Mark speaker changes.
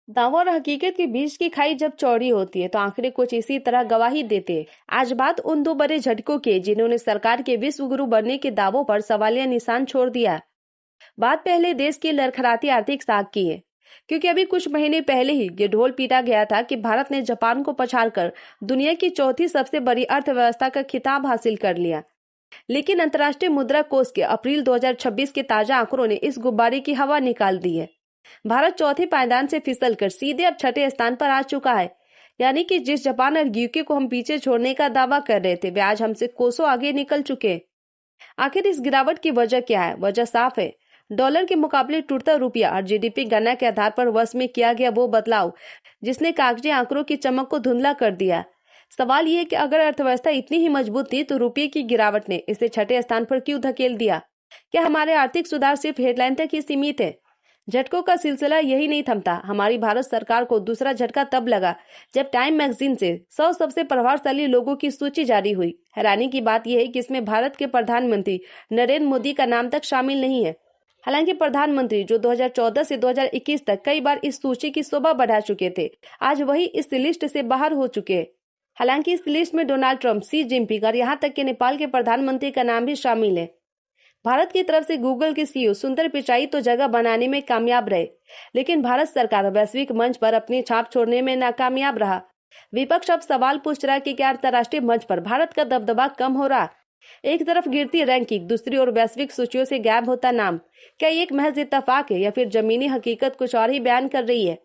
Speaker 1: दावा और हकीकत के बीच की खाई जब चौड़ी होती है तो आंकड़े कुछ इसी तरह गवाही देते हैं। आज बात उन दो बड़े झटकों की जिन्होंने सरकार के विश्व गुरु बनने के दावों पर सवालिया निशान छोड़ दिया। बात पहले देश की लड़खड़ाती आर्थिक साख की है, क्योंकि अभी कुछ महीने पहले ही ये ढोल पीटा गया था कि भारत ने जापान को पछाड़कर दुनिया की चौथी सबसे बड़ी अर्थव्यवस्था का खिताब हासिल कर लिया। लेकिन अंतर्राष्ट्रीय मुद्रा कोष के अप्रैल 2026 के ताजा आंकड़ों ने इस गुब्बारे की हवा निकाल दी है। भारत चौथे पायदान से फिसलकर सीधे अब छठे स्थान पर आ चुका है। यानी कि जिस जापान और यूके को हम पीछे छोड़ने का दावा कर रहे थे वे आज हमसे कोसों आगे निकल चुके हैं। आखिर इस गिरावट की वजह क्या है? वजह साफ है। डॉलर के मुकाबले टूटता रुपया और जीडीपी गणना के आधार पर वर्ष में किया गया वो बदलाव जिसने कागजी आंकड़ों की चमक को धुंधला कर दिया। सवाल ये है कि अगर अर्थव्यवस्था इतनी ही मजबूत थी तो रुपये की गिरावट ने इसे छठे स्थान पर क्यों धकेल दिया? क्या हमारे आर्थिक सुधार सिर्फ हेडलाइन तक ही सीमित है? झटकों का सिलसिला यही नहीं थमता। हमारी भारत सरकार को दूसरा झटका तब लगा जब टाइम मैगजीन से 100 सबसे प्रभावशाली लोगों की सूची जारी हुई। हैरानी की बात यह है कि इसमें भारत के प्रधानमंत्री नरेंद्र मोदी का नाम तक शामिल नहीं है। हालांकि प्रधानमंत्री जो 2014 से 2021 तक कई बार इस सूची की शोभा बढ़ा चुके थे, आज वही इस लिस्ट से बाहर हो चुके हैं। हालांकि इस लिस्ट में डोनाल्ड ट्रंप, शी जिनपिंग और यहाँ तक कि नेपाल के प्रधानमंत्री का नाम भी शामिल है। भारत की तरफ से गूगल के सीईओ सुंदर पिचाई तो जगह बनाने में कामयाब रहे, लेकिन भारत सरकार वैश्विक मंच पर अपनी छाप छोड़ने में नाकामयाब रहा। विपक्ष अब सवाल पूछ रहा है कि क्या अंतर्राष्ट्रीय मंच पर भारत का दबदबा कम हो रहा? एक तरफ गिरती रैंकिंग, दूसरी ओर वैश्विक सूचियों से गायब होता नाम। क्या ये एक महज इत्तेफाक है या फिर जमीनी हकीकत कुछ और ही बयान कर रही है?